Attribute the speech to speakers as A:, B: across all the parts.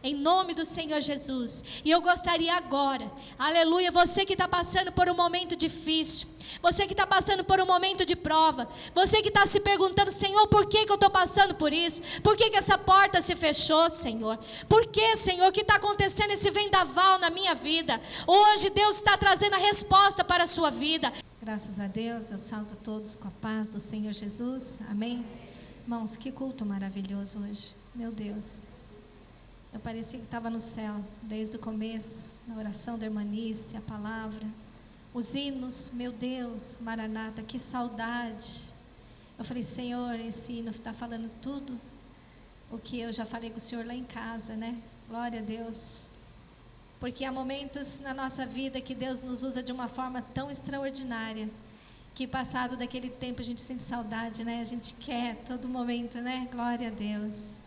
A: em nome do Senhor Jesus. E eu gostaria agora, aleluia, você que está passando por um momento difícil, você que está passando por um momento de prova, você que está se perguntando, Senhor, por que eu estou passando por isso? Por que essa porta se fechou, Senhor? Por que, Senhor, que está acontecendo esse vendaval na minha vida? Hoje Deus está trazendo a resposta para a sua vida. Graças a Deus, eu salto todos com a paz do Senhor Jesus, amém? Irmãos, que culto maravilhoso hoje, meu Deus. Eu parecia que estava no céu, desde o começo, na oração da irmanice, a palavra, os hinos, meu Deus, Maranata, que saudade. Eu falei, Senhor, esse hino está falando tudo o que eu já falei com o Senhor lá em casa, né? Glória a Deus. Porque há momentos na nossa vida que Deus nos usa de uma forma tão extraordinária, que passado daquele tempo a gente sente saudade, né? A gente quer todo momento, né? Glória a Deus.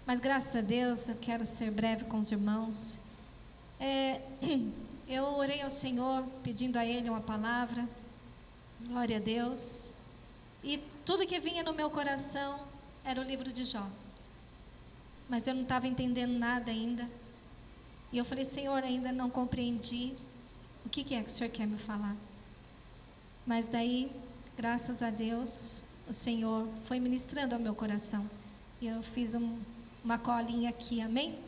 A: Mas graças a Deus, eu quero ser breve com os irmãos. Eu orei ao Senhor, pedindo a Ele uma palavra, glória a Deus, e tudo que vinha no meu coração era o livro de Jó, mas eu não estava entendendo nada ainda, e eu falei, Senhor, ainda não compreendi, o que é que o Senhor quer me falar? Mas daí, graças a Deus, o Senhor foi ministrando ao meu coração, e eu fiz uma colinha aqui, amém?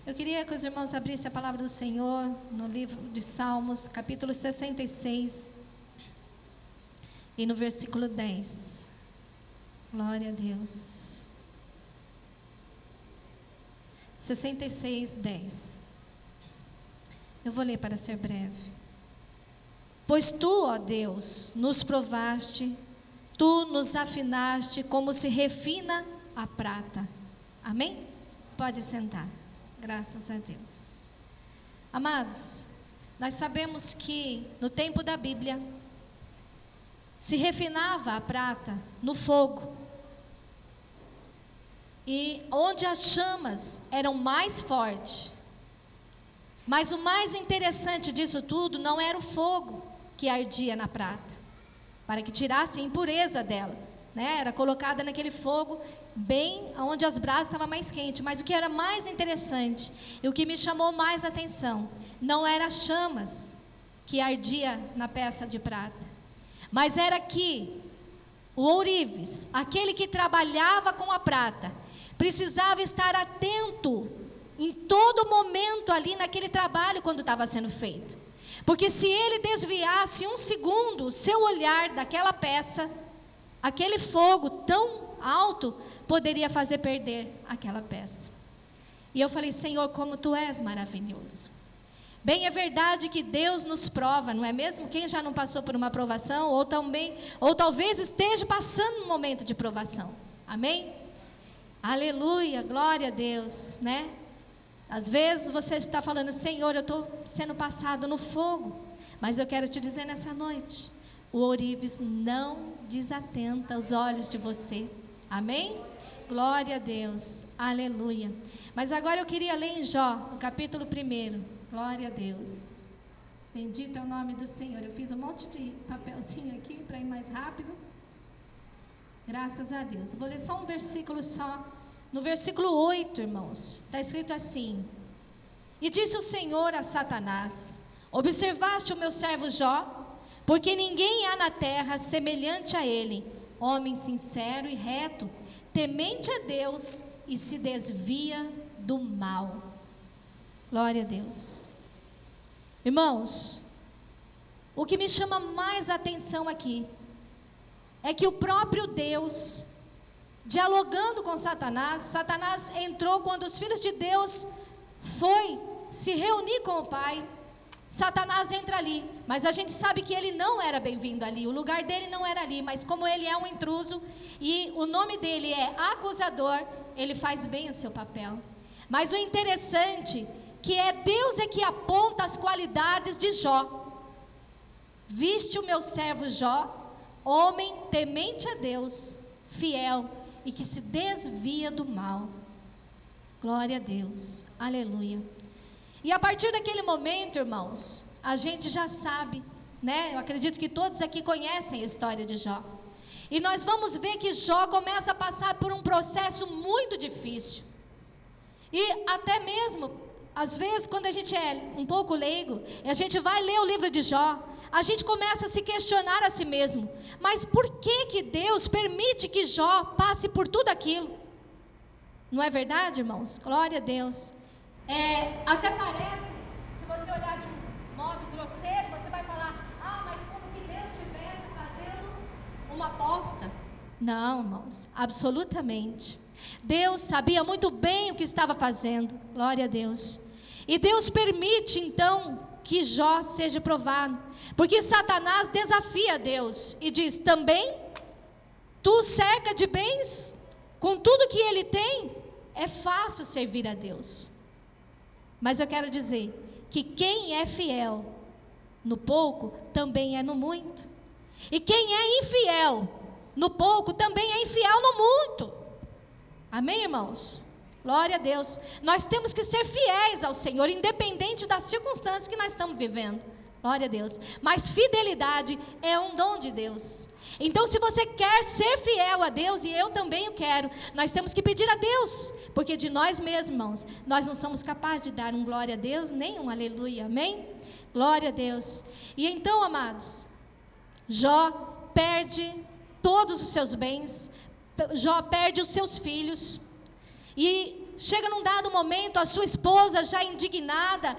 A: Eu queria que os irmãos abrissem a palavra do Senhor no livro de Salmos, capítulo 66, e no versículo 10. Glória a Deus. 66, 10. Eu vou ler para ser breve. Pois tu, ó Deus, nos provaste, tu nos afinaste como se refina a prata. Amém? Pode sentar. Graças a Deus. Amados, nós sabemos que no tempo da Bíblia se refinava a prata no fogo, e onde as chamas eram mais fortes. Mas o mais interessante disso tudo não era o fogo que ardia na prata, para que tirasse a impureza dela, né? Era colocada naquele fogo bem onde as brasas estavam mais quentes. Mas o que era mais interessante e o que me chamou mais atenção não era as chamas que ardia na peça de prata, mas era que o ourives, aquele que trabalhava com a prata, precisava estar atento em todo momento ali naquele trabalho quando estava sendo feito, porque se ele desviasse um segundo o seu olhar daquela peça, aquele fogo tão alto poderia fazer perder aquela peça. E eu falei, Senhor, como tu és maravilhoso. Bem, é verdade que Deus nos prova, não é mesmo? Quem já não passou por uma provação, ou talvez esteja passando um momento de provação. Amém? Aleluia, glória a Deus, né? Às vezes você está falando, Senhor, eu estou sendo passado no fogo, mas eu quero te dizer nessa noite, o ourives não desatenta os olhos de você. Amém? Glória a Deus. Aleluia. Mas agora eu queria ler em Jó, no capítulo 1. Glória a Deus. Bendito é o nome do Senhor. Eu fiz um monte de papelzinho aqui para ir mais rápido. Graças a Deus. Eu vou ler só um versículo só. No versículo 8, irmãos, está escrito assim: E disse o Senhor a Satanás: Observaste o meu servo Jó? Porque ninguém há na terra semelhante a ele, homem sincero e reto, temente a Deus e se desvia do mal. Glória a Deus. Irmãos, o que me chama mais atenção aqui é que o próprio Deus, dialogando com Satanás, Satanás entrou quando os filhos de Deus foi se reunir com o Pai. Satanás entra ali, mas a gente sabe que ele não era bem-vindo ali, o lugar dele não era ali, mas como ele é um intruso e o nome dele é acusador, ele faz bem o seu papel. Mas o interessante que Deus é que aponta as qualidades de Jó. Viste o meu servo Jó, homem temente a Deus, fiel e que se desvia do mal. Glória a Deus, aleluia. E a partir daquele momento, irmãos, a gente já sabe, né? Eu acredito que todos aqui conhecem a história de Jó. E nós vamos ver que Jó começa a passar por um processo muito difícil. E até mesmo, às vezes, quando a gente é um pouco leigo, e a gente vai ler o livro de Jó, a gente começa a se questionar a si mesmo. Mas por que Deus permite que Jó passe por tudo aquilo? Não é verdade, irmãos? Glória a Deus. Até parece, se você olhar de um modo grosseiro, você vai falar, mas como que Deus estivesse fazendo uma aposta. Não, irmãos, absolutamente. Deus sabia muito bem o que estava fazendo, glória a Deus. E Deus permite então que Jó seja provado, porque Satanás desafia Deus e diz: também tu cerca de bens, com tudo que ele tem, é fácil servir a Deus. Mas eu quero dizer que quem é fiel no pouco, também é no muito. E quem é infiel no pouco, também é infiel no muito. Amém, irmãos? Glória a Deus. Nós temos que ser fiéis ao Senhor, independente das circunstâncias que nós estamos vivendo. Glória a Deus. Mas fidelidade é um dom de Deus. Então, se você quer ser fiel a Deus, e eu também o quero, nós temos que pedir a Deus, porque de nós mesmos, irmãos, nós não somos capazes de dar um glória a Deus, nem um aleluia, amém? Glória a Deus. E então, amados, Jó perde todos os seus bens, Jó perde os seus filhos, e chega num dado momento, a sua esposa já indignada,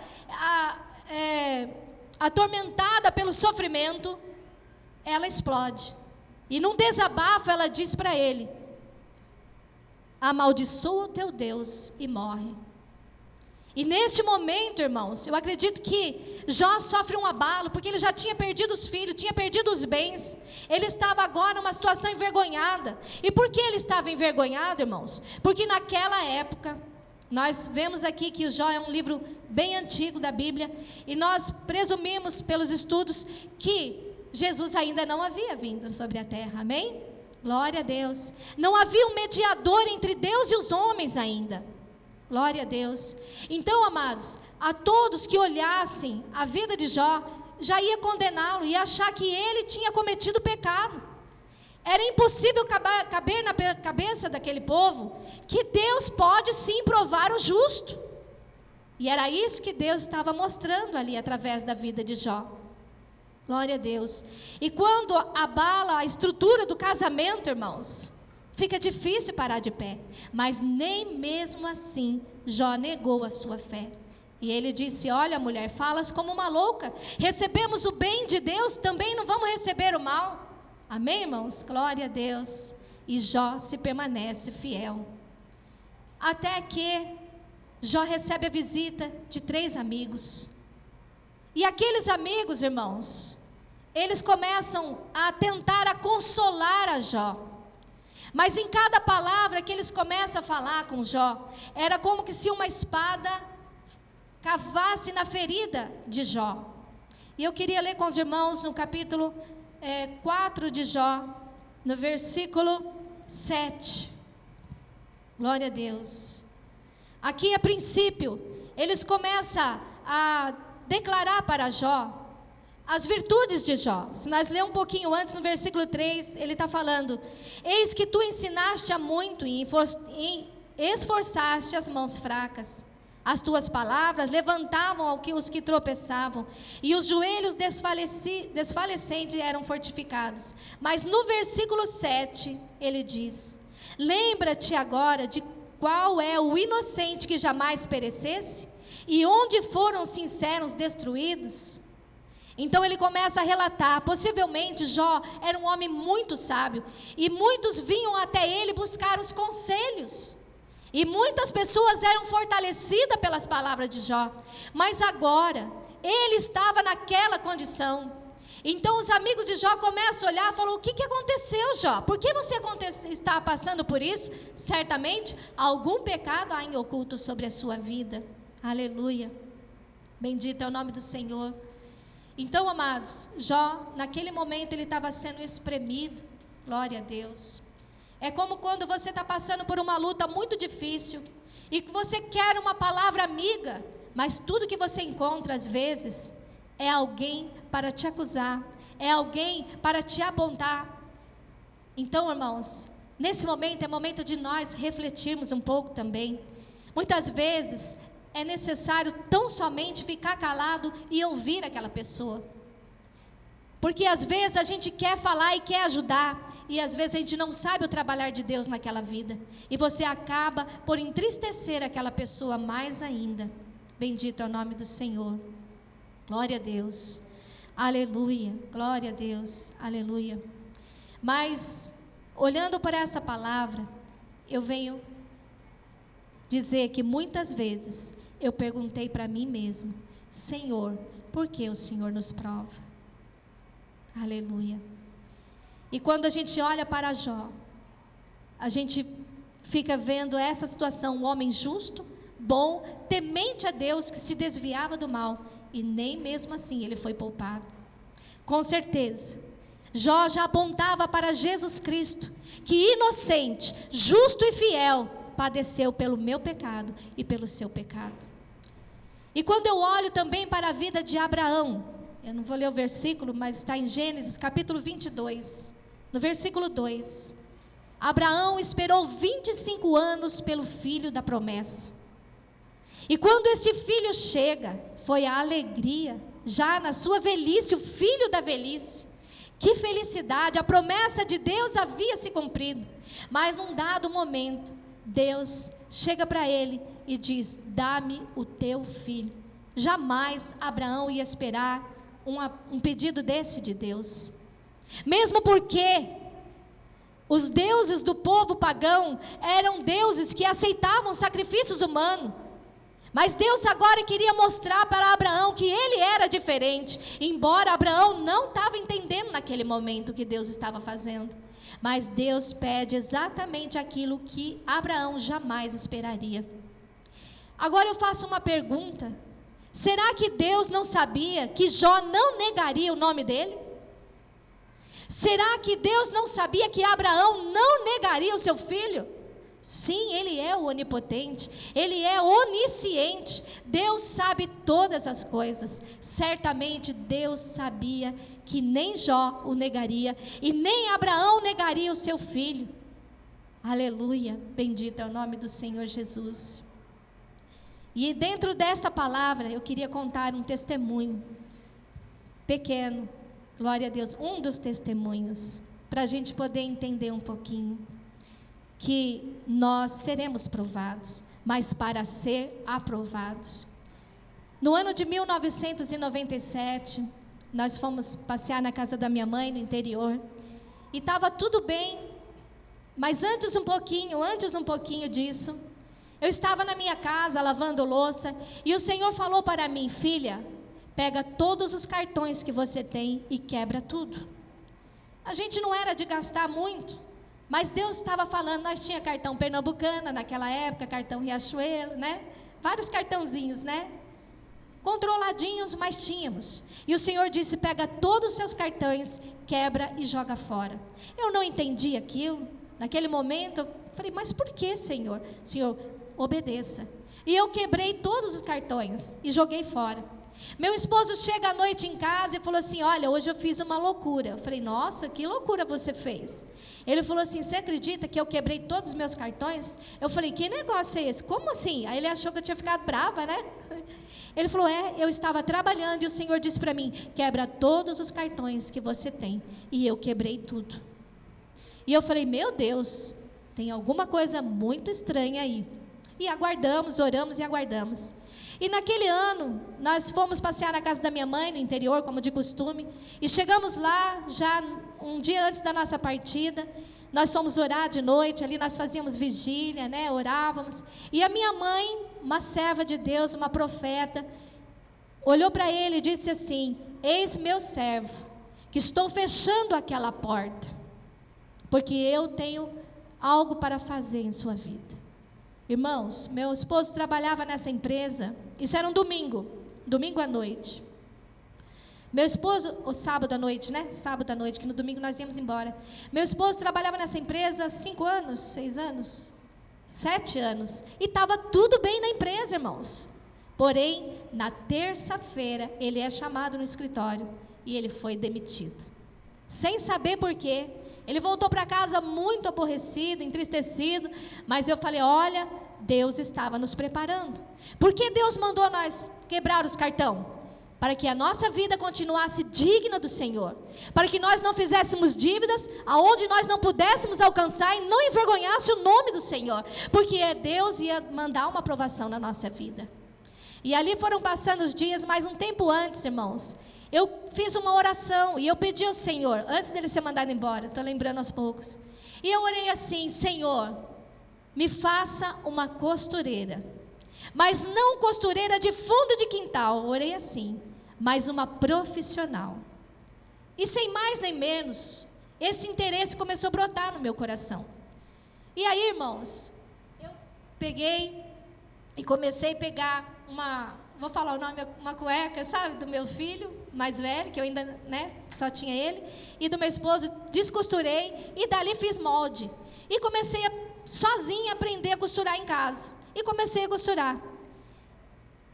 A: atormentada pelo sofrimento, ela explode. E num desabafo ela diz para ele: amaldiçoa o teu Deus e morre. E neste momento, irmãos, eu acredito que Jó sofre um abalo, porque ele já tinha perdido os filhos, tinha perdido os bens. Ele estava agora numa situação envergonhada. E por que ele estava envergonhado, irmãos? Porque naquela época, nós vemos aqui que o Jó é um livro bem antigo da Bíblia, e nós presumimos pelos estudos que Jesus ainda não havia vindo sobre a terra, amém? Glória a Deus. Não havia um mediador entre Deus e os homens ainda. Glória a Deus. Então, amados, a todos que olhassem a vida de Jó, já ia condená-lo, ia achar que ele tinha cometido pecado. Era impossível caber na cabeça daquele povo que Deus pode sim provar o justo. E era isso que Deus estava mostrando ali através da vida de Jó. Glória a Deus. E quando abala a estrutura do casamento, irmãos, fica difícil parar de pé. Mas nem mesmo assim Jó negou a sua fé. E ele disse: olha, mulher, falas como uma louca. Recebemos o bem de Deus, também não vamos receber o mal. Amém, irmãos? Glória a Deus. E Jó se permanece fiel. Até que Jó recebe a visita de 3 amigos. E aqueles amigos, irmãos, eles começam a tentar a consolar a Jó. Mas em cada palavra que eles começam a falar com Jó, era como que se uma espada cavasse na ferida de Jó. E eu queria ler com os irmãos no capítulo 4 de Jó, no versículo 7. Glória a Deus. Aqui a princípio, eles começam a declarar para Jó as virtudes de Jó. Se nós lermos um pouquinho antes, no versículo 3, ele está falando: eis que tu ensinaste a muito e esforçaste as mãos fracas. As tuas palavras levantavam os que tropeçavam, e os joelhos desfalecentes eram fortificados. Mas no versículo 7, ele diz: lembra-te agora de qual é o inocente que jamais perecesse, e onde foram os sinceros destruídos. Então ele começa a relatar. Possivelmente Jó era um homem muito sábio, e muitos vinham até ele buscar os conselhos, e muitas pessoas eram fortalecidas pelas palavras de Jó. Mas agora ele estava naquela condição. Então os amigos de Jó começam a olhar e falam: o que aconteceu, Jó? Por que você está passando por isso? Certamente algum pecado há em oculto sobre a sua vida. Aleluia. Bendito é o nome do Senhor. Então, amados, Jó, naquele momento ele estava sendo espremido. Glória a Deus. É como quando você está passando por uma luta muito difícil e que você quer uma palavra amiga, mas tudo que você encontra às vezes é alguém para te acusar, é alguém para te apontar. Então, irmãos, nesse momento é momento de nós refletirmos um pouco também. Muitas vezes é necessário tão somente ficar calado e ouvir aquela pessoa. Porque às vezes a gente quer falar e quer ajudar, e às vezes a gente não sabe o trabalhar de Deus naquela vida, e você acaba por entristecer aquela pessoa mais ainda. Bendito é o nome do Senhor. Glória a Deus. Aleluia. Glória a Deus. Aleluia. Mas, olhando para essa palavra, eu venho dizer que muitas vezes eu perguntei para mim mesmo: Senhor, por que o Senhor nos prova? Aleluia. E quando a gente olha para Jó, a gente fica vendo essa situação, um homem justo, bom, temente a Deus, que se desviava do mal, e nem mesmo assim ele foi poupado. Com certeza, Jó já apontava para Jesus Cristo, que inocente, justo e fiel, padeceu pelo meu pecado e pelo seu pecado. E quando eu olho também para a vida de Abraão, eu não vou ler o versículo, mas está em Gênesis capítulo 22, no versículo 2. Abraão esperou 25 anos pelo filho da promessa. E quando este filho chega, foi a alegria, já na sua velhice, o filho da velhice. Que felicidade, a promessa de Deus havia se cumprido. Mas num dado momento, Deus chega para ele e diz: dá-me o teu filho. Jamais Abraão ia esperar um pedido desse de Deus. Mesmo porque os deuses do povo pagão eram deuses que aceitavam sacrifícios humanos. Mas Deus agora queria mostrar para Abraão que ele era diferente. Embora Abraão não estava entendendo naquele momento o que Deus estava fazendo. Mas Deus pede exatamente aquilo que Abraão jamais esperaria. Agora eu faço uma pergunta: será que Deus não sabia que Jó não negaria o nome dele? Será que Deus não sabia que Abraão não negaria o seu filho? Sim, Ele é o onipotente, Ele é onisciente, Deus sabe todas as coisas. Certamente Deus sabia que nem Jó o negaria, e nem Abraão negaria o seu filho. Aleluia, bendito é o nome do Senhor Jesus. E dentro dessa palavra eu queria contar um testemunho pequeno, glória a Deus, um dos testemunhos, para a gente poder entender um pouquinho, que nós seremos provados, mas para ser aprovados. No ano de 1997, nós fomos passear na casa da minha mãe, no interior, e estava tudo bem, mas antes um pouquinho disso, eu estava na minha casa lavando louça, e o Senhor falou para mim: filha, pega todos os cartões que você tem e quebra tudo. A gente não era de gastar muito, mas Deus estava falando. Nós tinha cartão Pernambucana naquela época, cartão Riachuelo, né? Vários cartãozinhos, né? Controladinhos, mas tínhamos. E o Senhor disse: pega todos os seus cartões, quebra e joga fora. Eu não entendi aquilo. Naquele momento, eu falei: mas por que, Senhor? Senhor, obedeça. E eu quebrei todos os cartões e joguei fora. Meu esposo chega à noite em casa e falou assim: olha, hoje eu fiz uma loucura. Eu falei: nossa, que loucura você fez? Ele falou assim: você acredita que eu quebrei todos os meus cartões? Eu falei: que negócio é esse? Como assim? Aí ele achou que eu tinha ficado brava, né? Ele falou: eu estava trabalhando e o Senhor disse para mim: quebra todos os cartões que você tem. E eu quebrei tudo. E eu falei: meu Deus, tem alguma coisa muito estranha aí. E aguardamos, oramos e aguardamos. E naquele ano, nós fomos passear na casa da minha mãe, no interior, como de costume. E chegamos lá, já um dia antes da nossa partida. Nós fomos orar de noite, ali nós fazíamos vigília, né? Orávamos. E a minha mãe, uma serva de Deus, uma profeta, olhou para ele e disse assim: eis meu servo, que estou fechando aquela porta, porque eu tenho algo para fazer em sua vida. Irmãos, meu esposo trabalhava nessa empresa, isso era um domingo à noite. Meu esposo, ou sábado à noite, né? Sábado à noite, que no domingo nós íamos embora. Meu esposo trabalhava nessa empresa há 5 anos, 6 anos, 7 anos. E estava tudo bem na empresa, irmãos. Porém, na terça-feira, ele é chamado no escritório e ele foi demitido. Sem saber por quê. Ele voltou para casa muito aborrecido, entristecido. Mas eu falei: olha, Deus estava nos preparando. Por que Deus mandou nós quebrar os cartão? Para que a nossa vida continuasse digna do Senhor, para que nós não fizéssemos dívidas aonde nós não pudéssemos alcançar e não envergonhasse o nome do Senhor, porque Deus ia mandar uma aprovação na nossa vida. E ali foram passando os dias, mas um tempo antes, irmãos, eu fiz uma oração e eu pedi ao Senhor, antes dele ser mandado embora, estou lembrando aos poucos, e eu orei assim: Senhor, me faça uma costureira, mas não costureira de fundo de quintal, orei assim, mas uma profissional. E sem mais nem menos, esse interesse começou a brotar no meu coração. E aí, irmãos, eu peguei e comecei a pegar vou falar o nome, uma cueca, sabe, do meu filho mais velho, que eu ainda, só tinha ele, e do meu esposo, descosturei, e dali fiz molde. E comecei sozinha a aprender a costurar em casa. E comecei a costurar.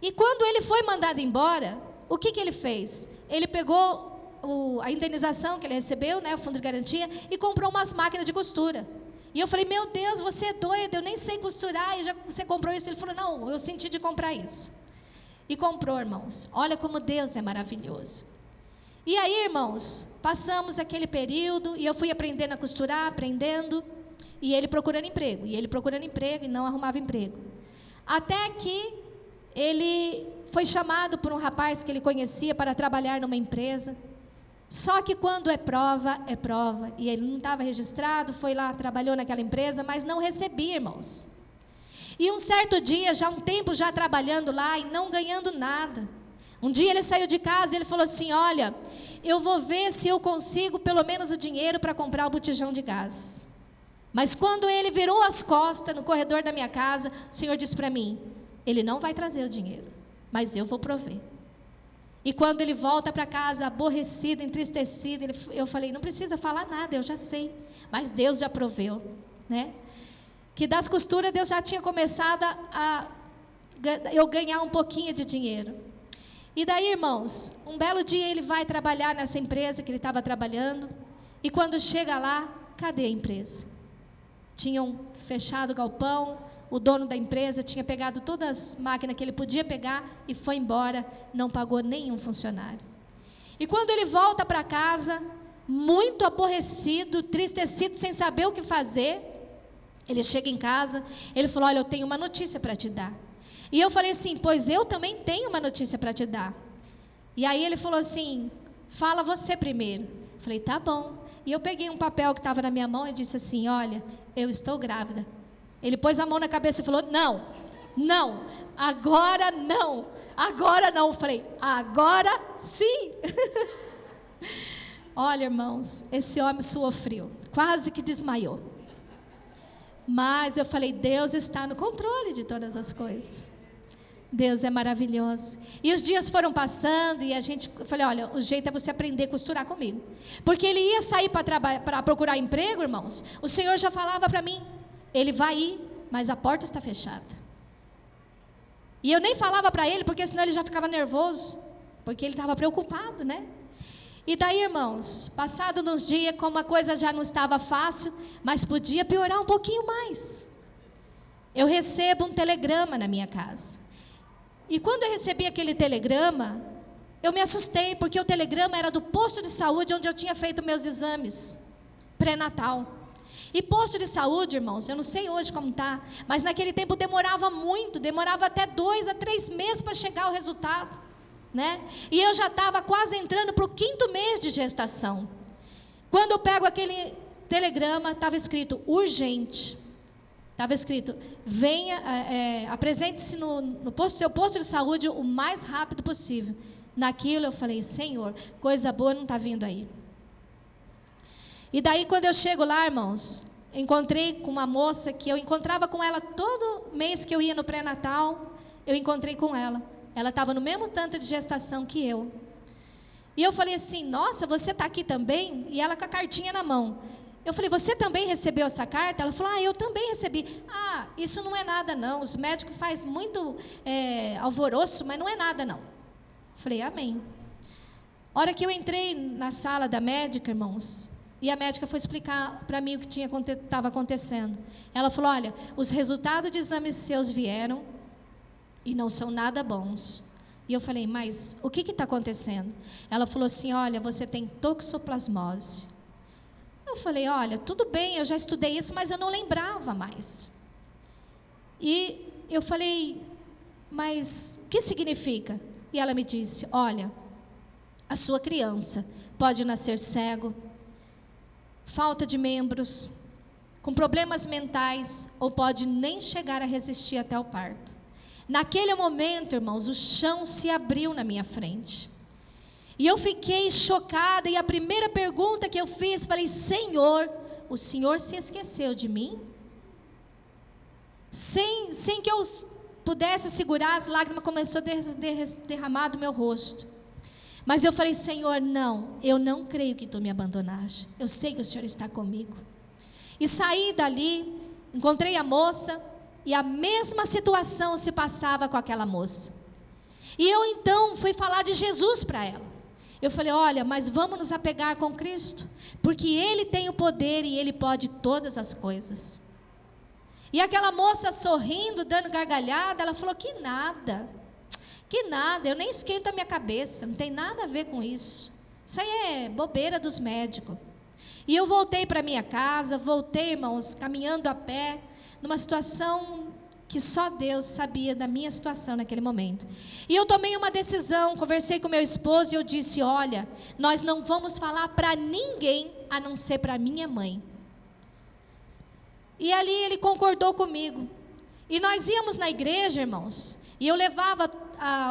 A: E quando ele foi mandado embora, o que ele fez? Ele pegou a indenização que ele recebeu, o fundo de garantia, e comprou umas máquinas de costura. E eu falei: meu Deus, você é doido, eu nem sei costurar, e você comprou isso? Ele falou: não, eu senti de comprar isso. E comprou, irmãos. Olha como Deus é maravilhoso. E aí, irmãos, passamos aquele período, e eu fui aprendendo a costurar, aprendendo, e ele procurando emprego, e não arrumava emprego. Até que ele foi chamado por um rapaz que ele conhecia para trabalhar numa empresa. Só que quando é prova, e ele não estava registrado, foi lá, trabalhou naquela empresa, mas não recebia, irmãos. E um certo dia, já um tempo já trabalhando lá e não ganhando nada. Um dia ele saiu de casa e ele falou assim: olha, eu vou ver se eu consigo pelo menos o dinheiro para comprar o botijão de gás. Mas quando ele virou as costas no corredor da minha casa, o Senhor disse para mim: ele não vai trazer o dinheiro, mas eu vou prover. E quando ele volta para casa aborrecido, entristecido, eu falei: não precisa falar nada, eu já sei, mas Deus já proveu, que das costuras Deus já tinha começado a eu ganhar um pouquinho de dinheiro. E daí, irmãos, um belo dia ele vai trabalhar nessa empresa que ele estava trabalhando, e quando chega lá, cadê a empresa? Tinham fechado o galpão, o dono da empresa tinha pegado todas as máquinas que ele podia pegar e foi embora, não pagou nenhum funcionário. E quando ele volta para casa, muito aborrecido, tristecido, sem saber o que fazer, ele chega em casa, ele falou: olha, eu tenho uma notícia para te dar. E eu falei assim: pois eu também tenho uma notícia para te dar. E aí ele falou assim: fala você primeiro. Eu falei: tá bom. E eu peguei um papel que estava na minha mão e disse assim: olha, eu estou grávida. Ele pôs a mão na cabeça e falou: não, agora não. Eu falei: agora sim. Olha, irmãos, esse homem suou frio, quase que desmaiou. Mas eu falei: Deus está no controle de todas as coisas. Deus é maravilhoso. E os dias foram passando e eu falei: olha, o jeito é você aprender a costurar comigo. Porque ele ia sair para procurar emprego, irmãos. O Senhor já falava para mim: ele vai ir, mas a porta está fechada. E eu nem falava para ele, porque senão ele já ficava nervoso, porque ele estava preocupado, E daí, irmãos, passado uns dias, como a coisa já não estava fácil, mas podia piorar um pouquinho mais, eu recebo um telegrama na minha casa. E quando eu recebi aquele telegrama, eu me assustei, porque o telegrama era do posto de saúde onde eu tinha feito meus exames pré-natal. E posto de saúde, irmãos, eu não sei hoje como está, mas naquele tempo demorava muito, demorava até 2 a 3 meses para chegar o resultado, E eu já estava quase entrando para o 5º mês de gestação. Quando eu pego aquele telegrama, estava escrito: urgente. Estava escrito: venha, apresente-se no seu posto de saúde o mais rápido possível. Naquilo eu falei: Senhor, coisa boa não está vindo aí. E daí, quando eu chego lá, irmãos, encontrei com uma moça que eu encontrava com ela todo mês que eu ia no pré-natal, eu encontrei com ela. Ela estava no mesmo tanto de gestação que eu. E eu falei assim: nossa, você está aqui também? E ela com a cartinha na mão. Eu falei: você também recebeu essa carta? Ela falou: eu também recebi. Isso não é nada não, os médicos fazem muito alvoroço, mas não é nada não. Eu falei: amém. A hora que eu entrei na sala da médica, irmãos, E a médica foi explicar para mim o que estava acontecendo. Ela falou: olha, os resultados de exames seus vieram e não são nada bons. E eu falei: mas o que está acontecendo? Ela falou assim: olha, você tem toxoplasmose. Eu falei: olha, tudo bem, eu já estudei isso, mas eu não lembrava mais. E eu falei: mas o que significa? E ela me disse: olha, a sua criança pode nascer cego, falta de membros, com problemas mentais, ou pode nem chegar a resistir até o parto. Naquele momento, irmãos, o chão se abriu na minha frente. E eu fiquei chocada, e a primeira pergunta que eu fiz, falei: Senhor, o Senhor se esqueceu de mim? Sem que eu pudesse segurar, as lágrimas começaram a derramar do meu rosto. Mas eu falei: Senhor, não, eu não creio que tu me abandonaste. Eu sei que o Senhor está comigo. E saí dali, encontrei a moça, e a mesma situação se passava com aquela moça. E eu então fui falar de Jesus para ela. Eu falei: olha, mas vamos nos apegar com Cristo, porque Ele tem o poder e Ele pode todas as coisas. E aquela moça sorrindo, dando gargalhada, ela falou: que nada, eu nem esquento a minha cabeça, não tem nada a ver com isso. Isso aí é bobeira dos médicos. E eu voltei para minha casa, irmãos, caminhando a pé, numa situação que só Deus sabia da minha situação naquele momento. E eu tomei uma decisão, conversei com meu esposo e eu disse: olha, nós não vamos falar para ninguém a não ser para minha mãe. E ali ele concordou comigo. E nós íamos na igreja, irmãos, e eu levava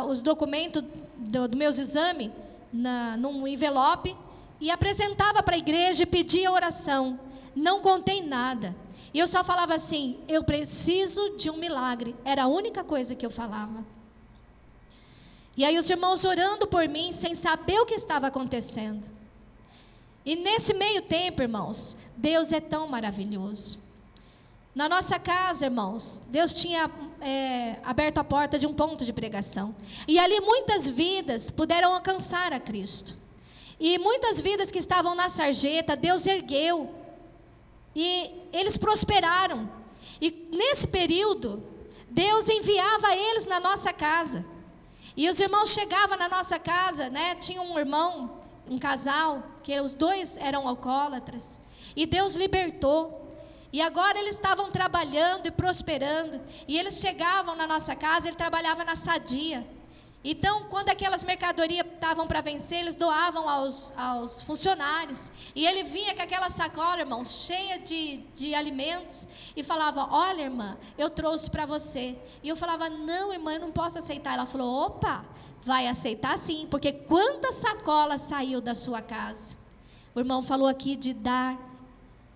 A: os documentos dos meus exames num envelope e apresentava para a igreja e pedia oração. Não contei nada. E eu só falava assim: eu preciso de um milagre. Era a única coisa que eu falava. E aí os irmãos orando por mim, sem saber o que estava acontecendo. E nesse meio tempo, irmãos, Deus é tão maravilhoso. Na nossa casa, irmãos, Deus tinha aberto a porta de um ponto de pregação. E ali muitas vidas puderam alcançar a Cristo. E muitas vidas que estavam na sarjeta, Deus ergueu. E eles prosperaram. E nesse período, Deus enviava eles na nossa casa. E os irmãos chegavam na nossa casa, né? Tinha um irmão, um casal, que os dois eram alcoólatras. E Deus libertou. E agora eles estavam trabalhando e prosperando. E eles chegavam na nossa casa, ele trabalhava na Sadia. Então, quando aquelas mercadorias estavam para vencer, eles doavam aos funcionários. E ele vinha com aquela sacola, irmãos, cheia de alimentos. E falava: olha, irmã, eu trouxe para você. E eu falava: não, irmã, eu não posso aceitar. Ela falou: opa, vai aceitar sim, porque quanta sacola saiu da sua casa. O irmão falou aqui de dar.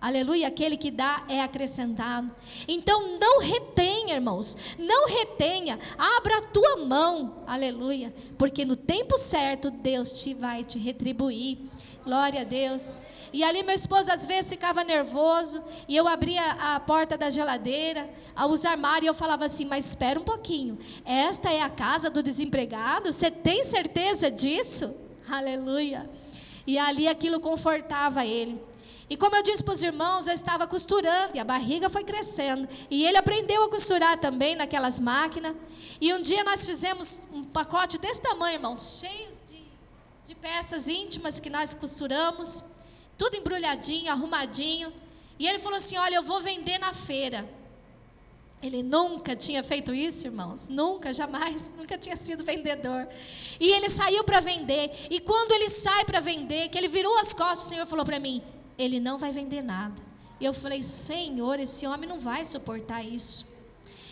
A: Aleluia, aquele que dá é acrescentado. Então não retenha, irmãos, não retenha, abra a tua mão, aleluia, porque no tempo certo Deus vai te retribuir. Glória a Deus. E ali meu esposo às vezes ficava nervoso, e eu abria a porta da geladeira, os armários, e eu falava assim: mas espera um pouquinho, esta é a casa do desempregado? Você tem certeza disso? Aleluia. E ali aquilo confortava ele. E como eu disse para os irmãos, eu estava costurando e a barriga foi crescendo. E ele aprendeu a costurar também naquelas máquinas. E um dia nós fizemos um pacote desse tamanho, irmãos, cheios de peças íntimas que nós costuramos. Tudo embrulhadinho, arrumadinho. E ele falou assim: olha, eu vou vender na feira. Ele nunca tinha feito isso, irmãos. Nunca, jamais, nunca tinha sido vendedor. E ele saiu para vender. E quando ele sai para vender, que ele virou as costas, o Senhor falou para mim: ele não vai vender nada. E eu falei: Senhor, esse homem não vai suportar isso.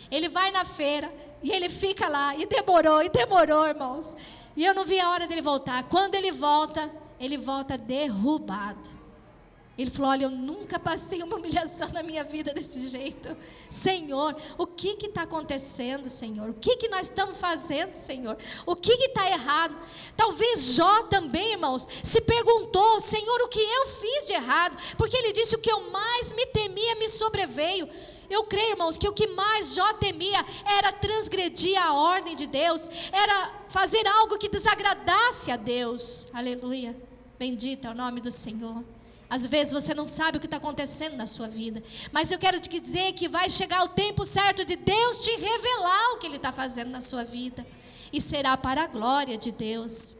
A: Ele vai na feira e ele fica lá. E demorou, irmãos. E eu não vi a hora dele voltar. Quando ele volta derrubado. Ele falou: olha, eu nunca passei uma humilhação na minha vida desse jeito. Senhor, o que está acontecendo, Senhor? O que nós estamos fazendo, Senhor? O que está errado? Talvez Jó também, irmãos, se perguntou: Senhor, o que eu fiz de errado? Porque ele disse: o que eu mais me temia me sobreveio. Eu creio, irmãos, que o que mais Jó temia era transgredir a ordem de Deus, era fazer algo que desagradasse a Deus. Aleluia. Bendito é o nome do Senhor. Às vezes você não sabe o que está acontecendo na sua vida. Mas eu quero te dizer que vai chegar o tempo certo de Deus te revelar o que Ele está fazendo na sua vida. E será para a glória de Deus.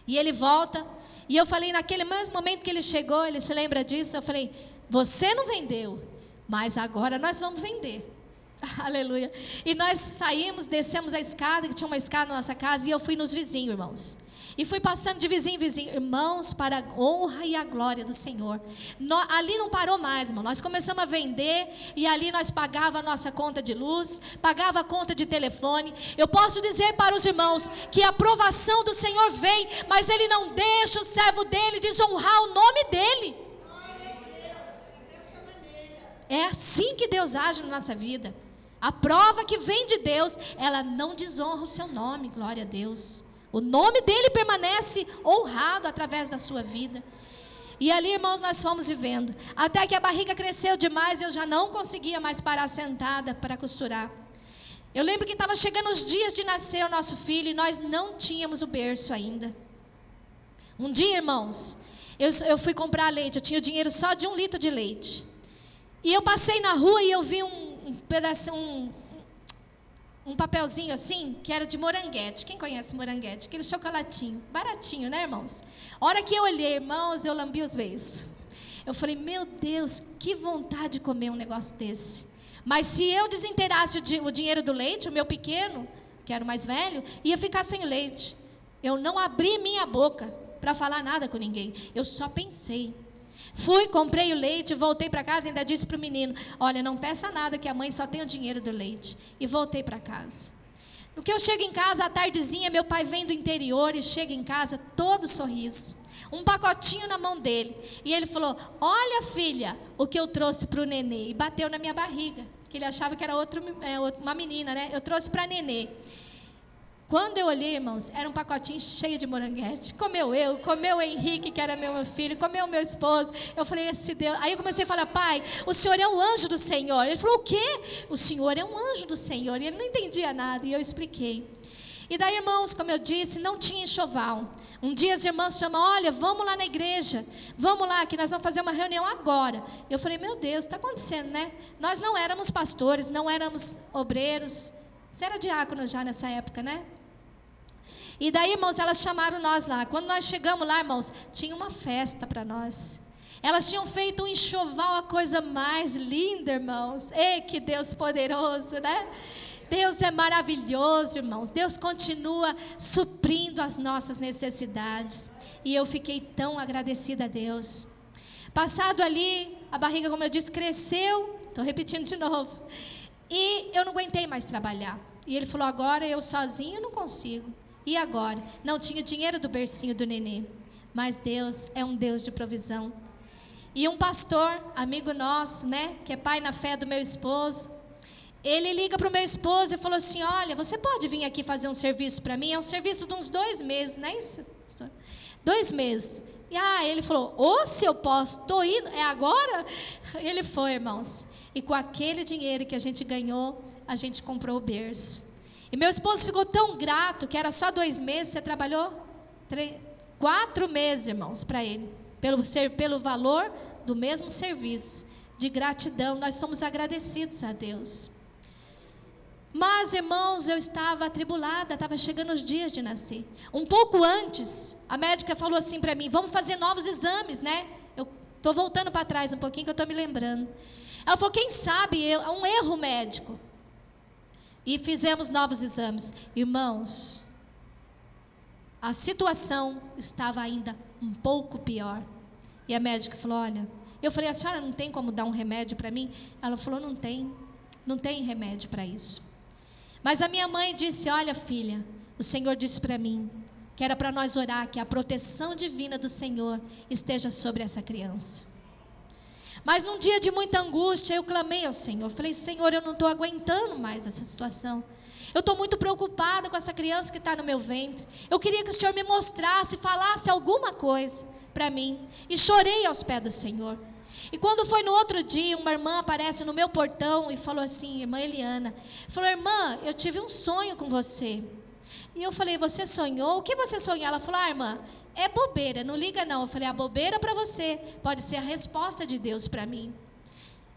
A: E ele volta. E eu falei, naquele mesmo momento que ele chegou, ele se lembra disso? Eu falei, você não vendeu, mas agora nós vamos vender. Aleluia. E nós saímos, descemos a escada, que tinha uma escada na nossa casa, e eu fui nos vizinhos, irmãos. E fui passando de vizinho em vizinho, irmãos, para a honra e a glória do Senhor. Ali não parou mais, irmão. Nós começamos a vender e ali nós pagava a nossa conta de luz, pagava a conta de telefone. Eu posso dizer para os irmãos que a aprovação do Senhor vem, mas Ele não deixa o servo dele desonrar o nome dele. É assim que Deus age na nossa vida. A prova que vem de Deus, ela não desonra o seu nome, glória a Deus. O nome dele permanece honrado através da sua vida. E ali, irmãos, nós fomos vivendo. Até que a barriga cresceu demais e eu já não conseguia mais parar sentada para costurar. Eu lembro que estava chegando os dias de nascer o nosso filho e nós não tínhamos o berço ainda. Um dia, irmãos, eu fui comprar leite. Eu tinha o dinheiro só de 1 litro de leite. E eu passei na rua e eu vi um pedacinho, um papelzinho assim, que era de moranguete. Quem conhece moranguete? Aquele chocolatinho, baratinho, né, irmãos? A hora que eu olhei, irmãos, eu lambi os beiços. Eu falei, meu Deus, que vontade de comer um negócio desse. Mas se eu desinteirasse o dinheiro do leite, o meu pequeno, que era o mais velho, ia ficar sem leite. Eu não abri minha boca para falar nada com ninguém. Eu só pensei. Fui, comprei o leite, voltei para casa e ainda disse para o menino, olha, não peça nada que a mãe só tem o dinheiro do leite. E voltei para casa. No que eu chego em casa, à tardezinha, meu pai vem do interior e chega em casa todo sorriso. Um pacotinho na mão dele. E ele falou, olha filha, o que eu trouxe para o nenê. E bateu na minha barriga, que ele achava que era uma menina, né? Eu trouxe para nenê. Quando eu olhei, irmãos, era um pacotinho cheio de moranguete. Comeu eu, comeu o Henrique, que era meu filho, comeu o meu esposo. Eu falei, esse Deus. Aí eu comecei a falar, pai, o Senhor é um anjo do Senhor. Ele falou, o quê? O Senhor é um anjo do Senhor. E ele não entendia nada, e eu expliquei. E daí, irmãos, como eu disse, não tinha enxoval. Um dia as irmãs chamam, olha, vamos lá na igreja. Vamos lá, que nós vamos fazer uma reunião agora. Eu falei, meu Deus, está acontecendo, né? Nós não éramos pastores, não éramos obreiros. Você era diácono já nessa época, né? E daí, irmãos, elas chamaram nós lá. Quando nós chegamos lá, irmãos, tinha uma festa para nós. Elas tinham feito um enxoval, a coisa mais linda, irmãos. Ei, que Deus poderoso, né? Deus é maravilhoso, irmãos. Deus continua suprindo as nossas necessidades. E eu fiquei tão agradecida a Deus. Passado ali, a barriga, como eu disse, cresceu. Estou repetindo de novo. E eu não aguentei mais trabalhar. E ele falou, agora eu sozinho não consigo. E agora? Não tinha dinheiro do bercinho do nenê. Mas Deus é um Deus de provisão. E um pastor, amigo nosso, né? Que é pai na fé do meu esposo. Ele liga para o meu esposo e falou assim, olha, você pode vir aqui fazer um serviço para mim? É um serviço de uns 2 meses, não é isso? 2 meses. E ele falou, se eu posso, estou indo, é agora? Ele foi, irmãos. E com aquele dinheiro que a gente ganhou, a gente comprou o berço. E meu esposo ficou tão grato, que era só 2 meses, você trabalhou 4 meses, irmãos, para ele. Pelo valor do mesmo serviço. De gratidão, nós somos agradecidos a Deus. Mas, irmãos, eu estava atribulada, estava chegando os dias de nascer. Um pouco antes, a médica falou assim para mim, vamos fazer novos exames, né? Eu estou voltando para trás um pouquinho, que eu estou me lembrando. Ela falou, quem sabe, é um erro médico. E fizemos novos exames. Irmãos, a situação estava ainda um pouco pior. E a médica falou, olha, eu falei, a senhora não tem como dar um remédio para mim? Ela falou, não tem remédio para isso. Mas a minha mãe disse, olha filha, o Senhor disse para mim, que era para nós orar, que a proteção divina do Senhor esteja sobre essa criança. Mas num dia de muita angústia, eu clamei ao Senhor. Falei, Senhor, eu não estou aguentando mais essa situação. Eu estou muito preocupada com essa criança que está no meu ventre. Eu queria que o Senhor me mostrasse, falasse alguma coisa para mim. E chorei aos pés do Senhor. E quando foi no outro dia, uma irmã aparece no meu portão e falou assim, irmã Eliana. Falou, irmã, eu tive um sonho com você. E eu falei, você sonhou? O que você sonhou? Ela falou, irmã, é bobeira, não liga não. Eu falei, a bobeira para você pode ser a resposta de Deus para mim.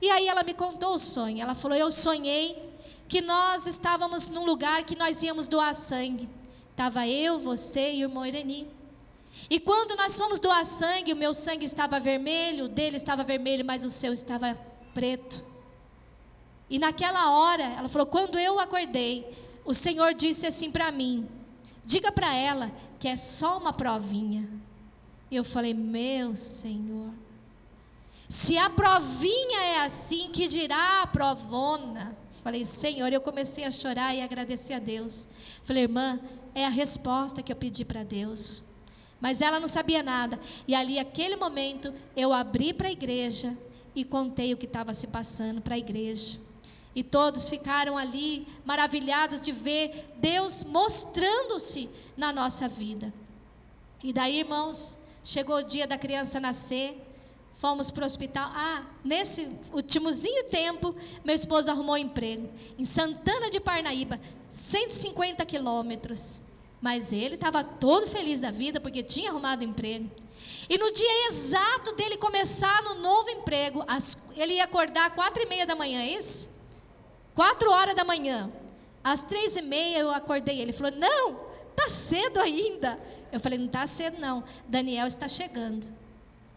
A: E aí ela me contou o sonho. Ela falou, eu sonhei que nós estávamos num lugar que nós íamos doar sangue. Estava eu, você e o irmão Ireni. E quando nós fomos doar sangue, o meu sangue estava vermelho, o dele estava vermelho, mas o seu estava preto. E naquela hora, ela falou, quando eu acordei, o Senhor disse assim para mim, diga para ela que é só uma provinha. E eu falei, meu Senhor, se a provinha é assim, que dirá a provona? Falei, Senhor, eu comecei a chorar e agradecer a Deus. Falei, irmã, é a resposta que eu pedi para Deus. Mas ela não sabia nada. E ali, aquele momento, eu abri para a igreja e contei o que estava se passando para a igreja. E todos ficaram ali maravilhados de ver Deus mostrando-se na nossa vida. E daí, irmãos, chegou o dia da criança nascer. Fomos para o hospital. Nesse ultimozinho tempo, meu esposo arrumou um emprego em Santana de Parnaíba, 150 quilômetros. Mas ele estava todo feliz da vida, porque tinha arrumado emprego. E no dia exato dele começar no novo emprego, ele ia acordar 4h30 da manhã, é isso? 4 horas da manhã. Às 3h30 eu acordei. Ele falou, não, está cedo ainda. Eu falei, não está cedo não, Daniel está chegando.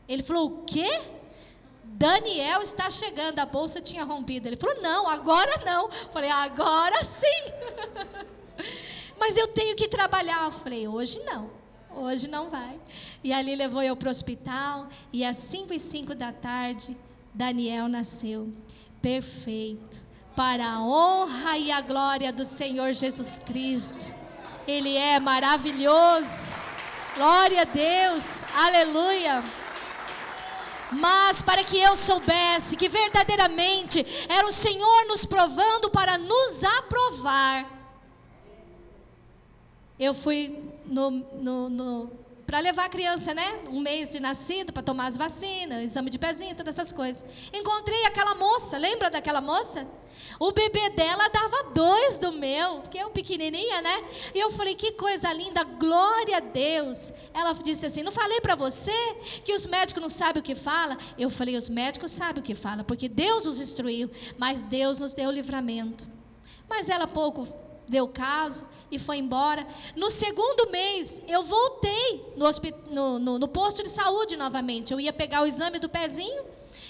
A: Ele falou, o quê? Daniel está chegando, a bolsa tinha rompido. Ele falou, não, agora não. Eu falei, agora sim. Mas eu tenho que trabalhar. Eu falei, hoje não vai. E ali levou eu para o hospital, e às 5h05 da tarde, Daniel nasceu, perfeito, para a honra e a glória do Senhor Jesus Cristo. Ele é maravilhoso, glória a Deus, aleluia. Mas para que eu soubesse que verdadeiramente era o Senhor nos provando para nos aprovar, eu fui para levar a criança, né? 1 mês de nascido, para tomar as vacinas, exame de pezinho, todas essas coisas. Encontrei aquela moça, lembra daquela moça? O bebê dela dava 2 do meu, porque é um pequenininha, né? E eu falei, que coisa linda, glória a Deus. Ela disse assim, não falei para você que os médicos não sabem o que fala? Eu falei, os médicos sabem o que fala, porque Deus os instruiu, mas Deus nos deu o livramento. Mas ela pouco deu caso e foi embora. No 2º mês, eu voltei no posto de saúde novamente. Eu ia pegar o exame do pezinho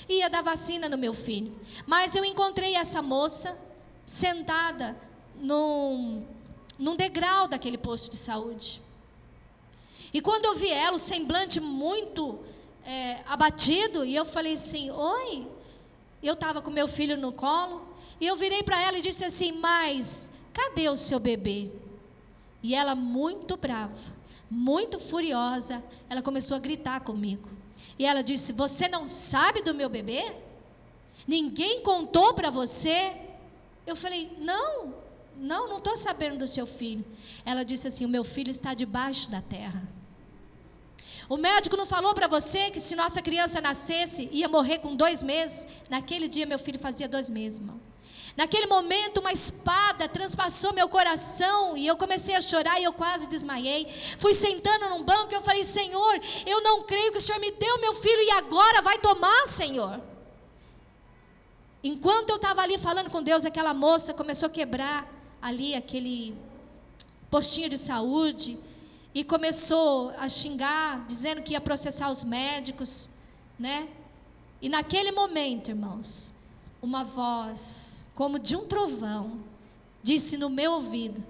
A: e ia dar vacina no meu filho. Mas eu encontrei essa moça sentada num degrau daquele posto de saúde. E quando eu vi ela, o semblante muito abatido, e eu falei assim, oi? Eu estava com meu filho no colo, e eu virei para ela e disse assim, mas cadê o seu bebê? E ela, muito brava, muito furiosa, ela começou a gritar comigo. E ela disse, você não sabe do meu bebê? Ninguém contou para você? Eu falei, não estou sabendo do seu filho. Ela disse assim, o meu filho está debaixo da terra. O médico não falou para você que se nossa criança nascesse, ia morrer com 2 meses? Naquele dia meu filho fazia 2 meses, irmão. Naquele momento uma espada transpassou meu coração e eu comecei a chorar e eu quase desmaiei. Fui sentando num banco e eu falei, Senhor, eu não creio que o Senhor me deu meu filho e agora vai tomar, Senhor. Enquanto eu estava ali falando com Deus, aquela moça começou a quebrar ali aquele postinho de saúde e começou a xingar, dizendo que ia processar os médicos, né? E naquele momento, irmãos, uma voz como de um trovão, disse no meu ouvido,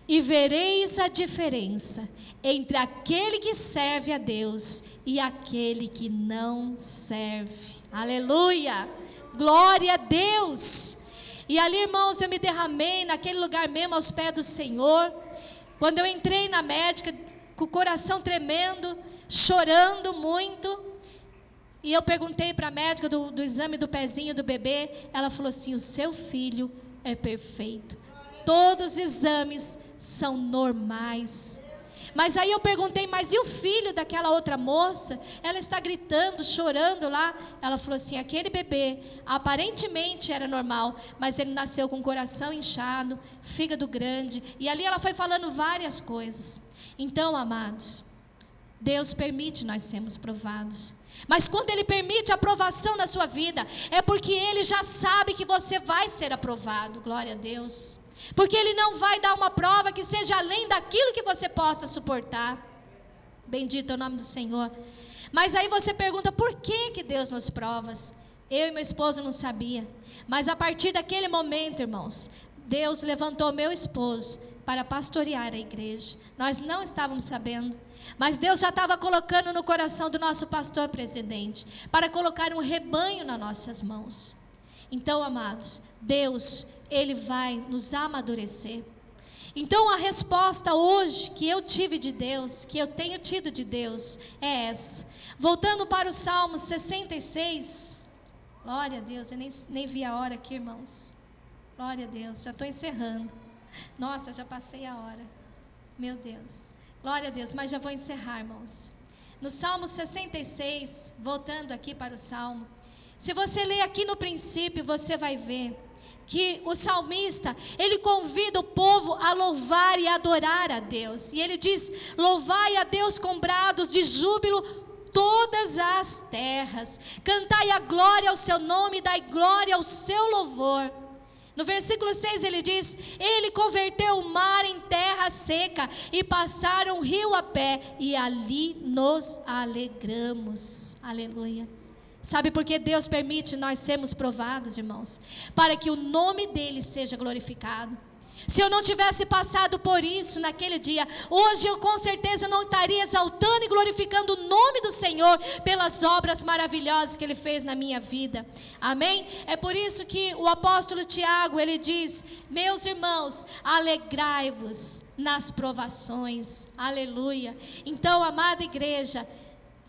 A: e vereis a diferença entre aquele que serve a Deus e aquele que não serve. Aleluia, glória a Deus. E ali, irmãos, eu me derramei naquele lugar mesmo aos pés do Senhor. Quando eu entrei na médica, com o coração tremendo, chorando muito, e eu perguntei para a médica do exame do pezinho do bebê. Ela falou assim, o seu filho é perfeito, todos os exames são normais. Mas aí eu perguntei, mas e o filho daquela outra moça? Ela está gritando, chorando lá. Ela falou assim, aquele bebê aparentemente era normal, mas ele nasceu com o coração inchado, fígado grande. E ali ela foi falando várias coisas. Então, amados, Deus permite nós sermos provados. Mas quando Ele permite a aprovação na sua vida, é porque Ele já sabe que você vai ser aprovado. Glória a Deus. Porque Ele não vai dar uma prova que seja além daquilo que você possa suportar. Bendito é o nome do Senhor. Mas aí você pergunta, por que Deus nos prova? Eu e meu esposo não sabia. Mas a partir daquele momento, irmãos, Deus levantou meu esposo para pastorear a igreja. Nós não estávamos sabendo, mas Deus já estava colocando no coração do nosso pastor presidente, para colocar um rebanho nas nossas mãos. Então, amados, Deus, Ele vai nos amadurecer. Então a resposta hoje que eu tive de Deus, que eu tenho tido de Deus, é essa. Voltando para o Salmo 66, glória a Deus, eu nem vi a hora aqui, irmãos. Glória a Deus, já estou encerrando. Nossa, já passei a hora. Meu Deus. Glória a Deus, mas já vou encerrar, irmãos. No Salmo 66, voltando aqui para o Salmo. Se você ler aqui no princípio, você vai ver que o salmista, ele convida o povo a louvar e adorar a Deus. E ele diz, louvai a Deus com brados de júbilo todas as terras. Cantai a glória ao seu nome, dai glória ao seu louvor. No versículo 6 ele diz, ele converteu o mar em terra seca e passaram um rio a pé e ali nos alegramos. Aleluia. Sabe por que Deus permite nós sermos provados, irmãos? Para que o nome dele seja glorificado. Se eu não tivesse passado por isso naquele dia, hoje eu com certeza não estaria exaltando e glorificando o nome do Senhor pelas obras maravilhosas que Ele fez na minha vida. Amém? É por isso que o apóstolo Tiago, ele diz, meus irmãos, alegrai-vos nas provações. Aleluia. Então, amada igreja,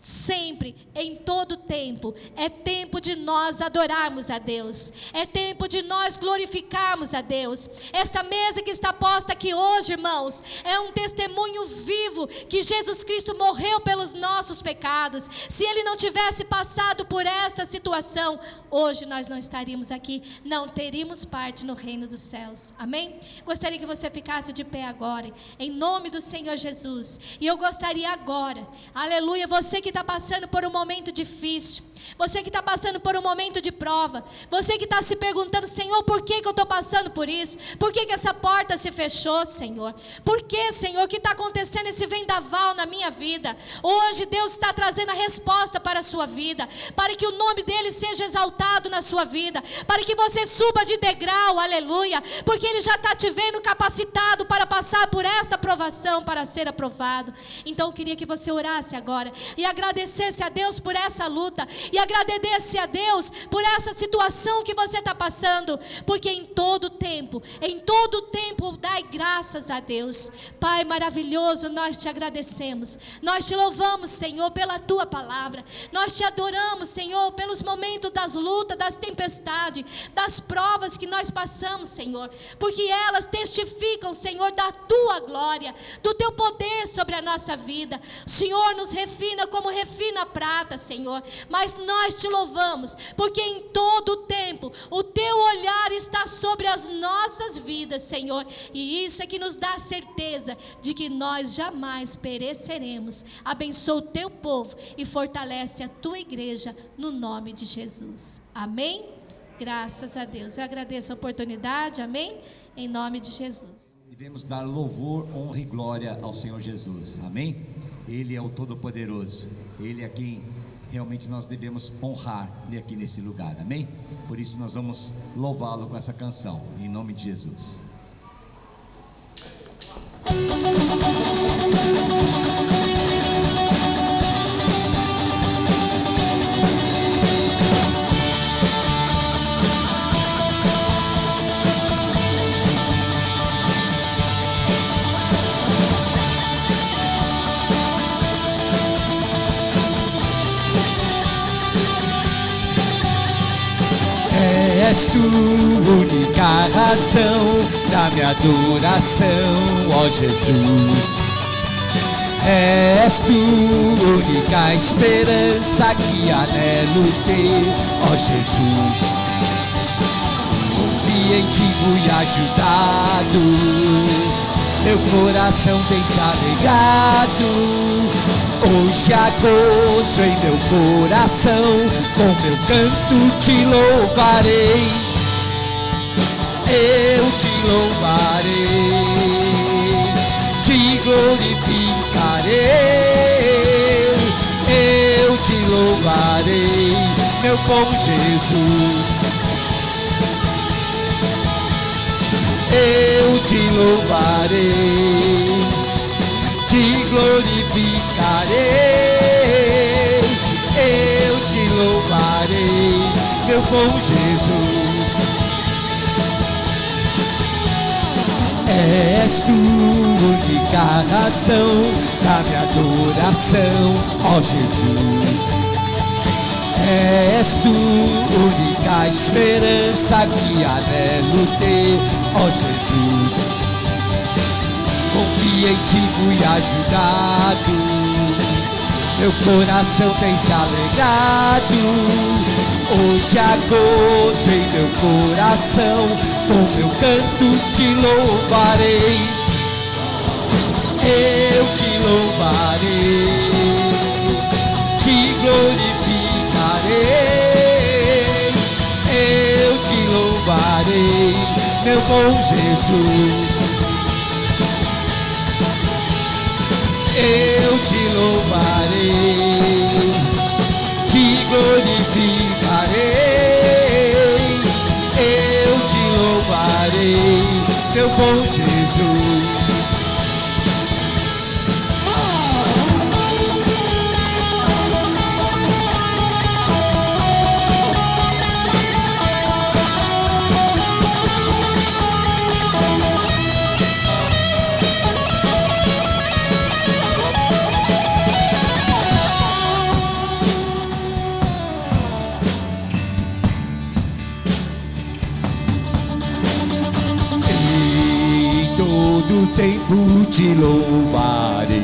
A: sempre, em todo tempo, é tempo de nós adorarmos a Deus, é tempo de nós glorificarmos a Deus. Esta mesa que está posta aqui hoje, irmãos, é um testemunho vivo que Jesus Cristo morreu pelos nossos pecados. Se Ele não tivesse passado por esta situação, hoje nós não estaríamos aqui, não teríamos parte no reino dos céus. Amém? Gostaria que você ficasse de pé agora, em nome do Senhor Jesus. E eu gostaria agora, aleluia, você que está passando por um momento difícil, você que está passando por um momento de prova, você que está se perguntando, Senhor, por que eu estou passando por isso? Por que essa porta se fechou, Senhor? Por que, Senhor, que está acontecendo esse vendaval na minha vida? Hoje Deus está trazendo a resposta para a sua vida, para que o nome dele seja exaltado na sua vida, para que você suba de degrau, aleluia, porque ele já está te vendo capacitado para passar por esta provação, para ser aprovado. Então eu queria que você orasse agora e agradecesse a Deus por essa luta, e agradecesse a Deus por essa situação que você está passando, porque em todo tempo dai graças a Deus. Pai maravilhoso, nós te agradecemos, nós te louvamos, Senhor, pela tua palavra, nós te adoramos, Senhor, pelos momentos das lutas, das tempestades, das provas que nós passamos, Senhor, porque elas testificam, Senhor, da tua glória, do teu poder sobre a nossa vida. O Senhor nos refina como refina a prata, Senhor, mas nós te louvamos, porque em todo o tempo o teu olhar está sobre as nossas vidas, Senhor, e isso é que nos dá a certeza de que nós jamais pereceremos. Abençoa o teu povo e fortalece a tua igreja no nome de Jesus. Amém? Graças a Deus. Eu agradeço a oportunidade, amém? Em nome de Jesus.
B: Devemos dar louvor, honra e glória ao Senhor Jesus, amém? Ele é o Todo-Poderoso, Ele é quem realmente nós devemos honrar aqui nesse lugar, amém? Por isso nós vamos louvá-lo com essa canção, em nome de Jesus. És tu única razão da minha adoração, ó Jesus. És tu única esperança que anelo ter, ó Jesus. Confiei em ti, fui ajudado, meu coração tem se alegrado. Hoje há gozo em meu coração, com meu canto te louvarei. Eu te louvarei, te glorificarei. Eu te louvarei, meu bom Jesus. Eu te louvarei, te glorificarei. Eu te louvarei, meu bom Jesus. És tu única razão da minha adoração, ó Jesus. És tu única esperança que anelo ter, ó Jesus. Confia em ti, fui ajudado, meu coração tem se alegrado. Hoje há gozo em meu coração, com meu canto te louvarei. Eu te louvarei, te glorificarei. Eu te louvarei, meu bom Jesus. Eu te louvarei, te glorificarei. Eu te louvarei, meu bom Jesus. Todo tempo te louvarei,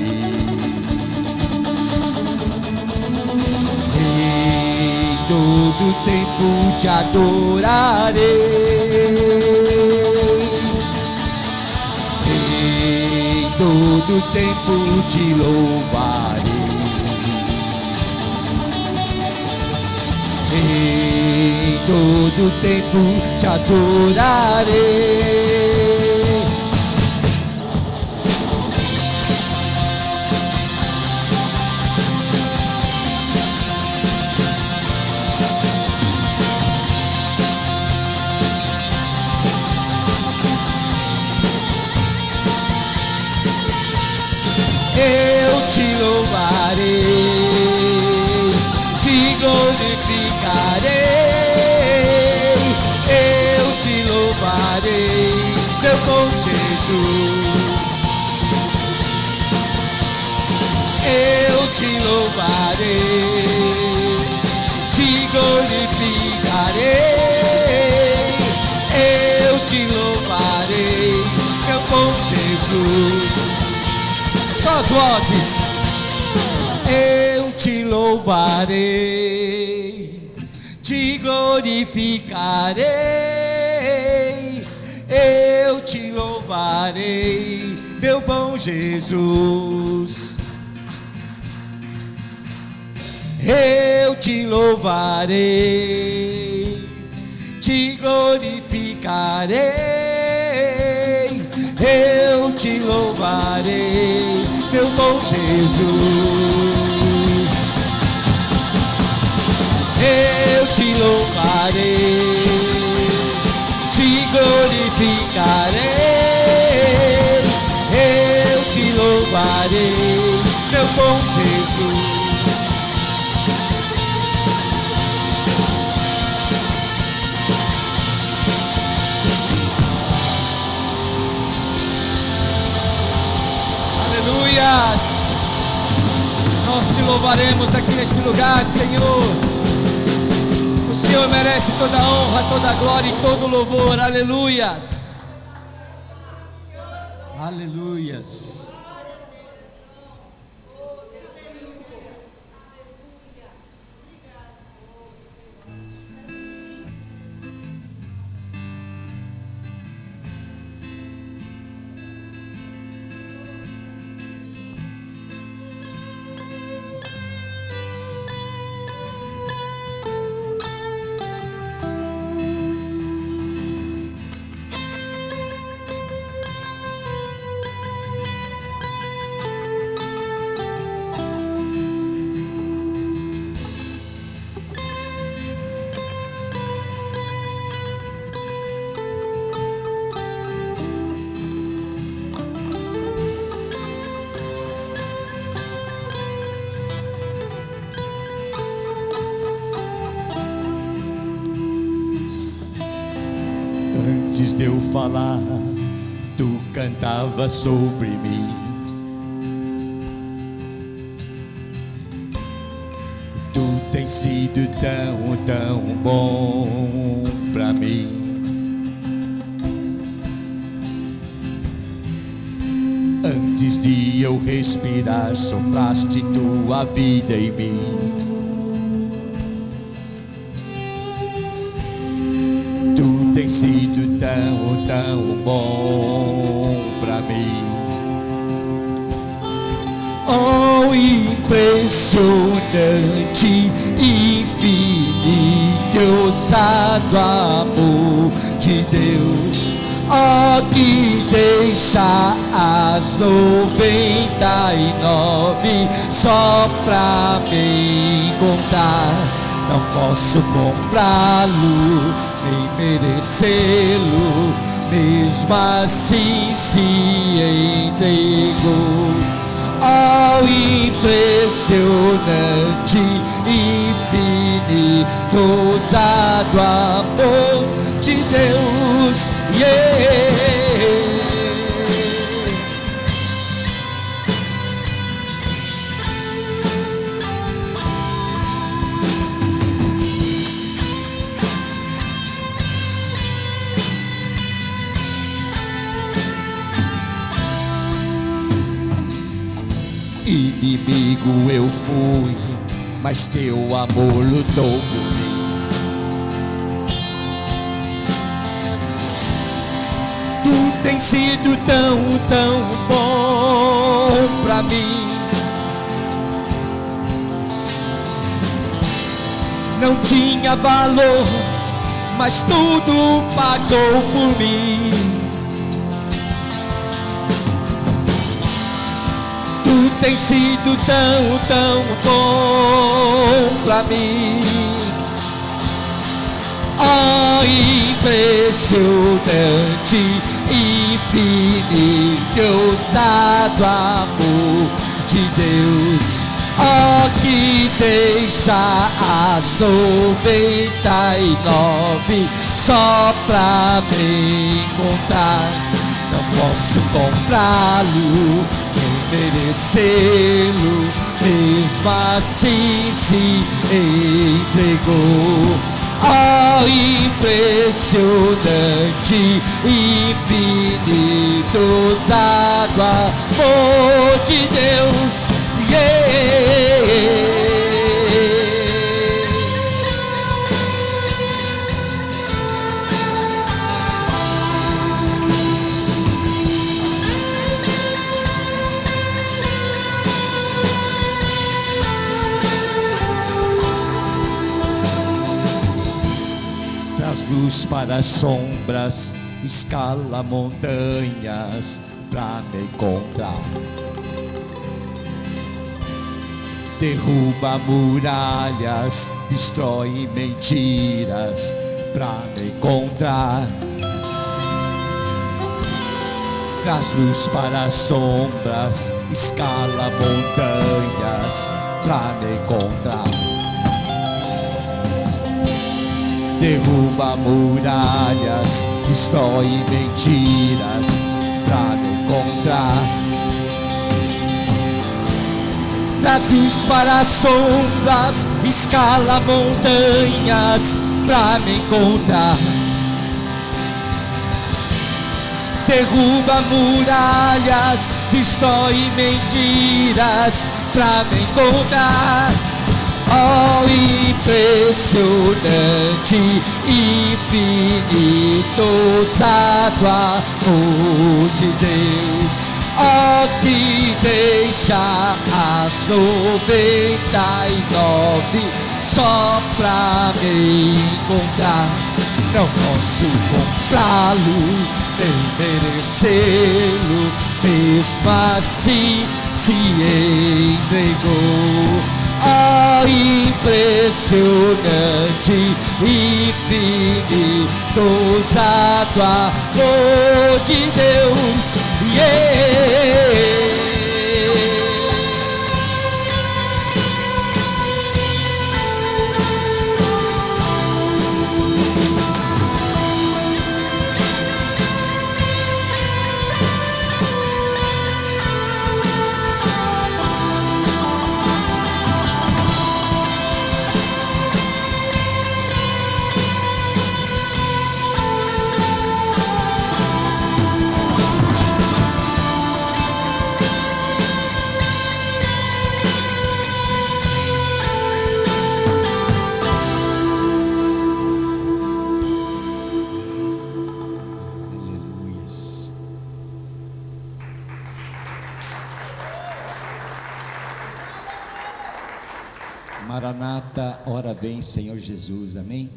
B: em todo tempo te adorarei, em todo tempo te louvarei, em todo tempo te adorarei. Eu te louvarei, te glorificarei. Eu te louvarei, meu bom Jesus. Eu te louvarei, te glorificarei. Eu te louvarei, meu bom Jesus. Só as vozes. Eu te louvarei, te glorificarei. Eu te louvarei, meu bom Jesus. Eu te louvarei, te glorificarei. Eu te louvarei, meu bom Jesus. Eu te louvarei, te glorificarei. Eu te louvarei, meu bom Jesus. Aleluias! Nós te louvaremos aqui neste lugar, Senhor. O Senhor merece toda a honra, toda a glória e todo o louvor. Aleluias! Aleluias! falar, tu cantava sobre mim. Tu tens sido tão, tão bom pra mim. Antes de eu respirar, sopraste tua vida em mim. Tu tens sido tão, tão bom pra mim. Oh, impressionante, infinito, ousado amor de Deus. Oh, que deixa as 99 só pra me encontrar. Não posso comprá-lo, nem merecê-lo, mesmo assim se entregou. Oh, impressionante, infinito, ousado amor de Deus. Inimigo eu fui, mas teu amor lutou por mim. Tu tens sido tão, tão bom pra mim. Não tinha valor, mas tudo pagou por mim. Tu tens sido tão, tão bom pra mim. Oh, impressionante, infinito, ousado amor de Deus. Oh, que deixa as 99 só pra me encontrar. Não posso comprá-lo, merecê-lo, mesmo assim se entregou. Oh, impressionante, infinito, ousado amor de Deus. Luz para as sombras, escala montanhas pra me encontrar. Derruba muralhas, destrói mentiras pra me encontrar. Traz luz para as sombras, escala montanhas pra me encontrar. Derruba muralhas, destrói mentiras pra me encontrar. Traz luz para as sombras, escala montanhas pra me encontrar. Derruba muralhas, destrói mentiras pra me encontrar. Oh, impressionante, infinito, ousado amor de Deus. Oh, que deixa as 99 só pra me encontrar. Não posso comprá-lo, nem merecê-lo, mesmo assim se entregou. Oh, impressionante, infinito, ousado amor de Deus. Maranata, ora vem, Senhor Jesus, amém?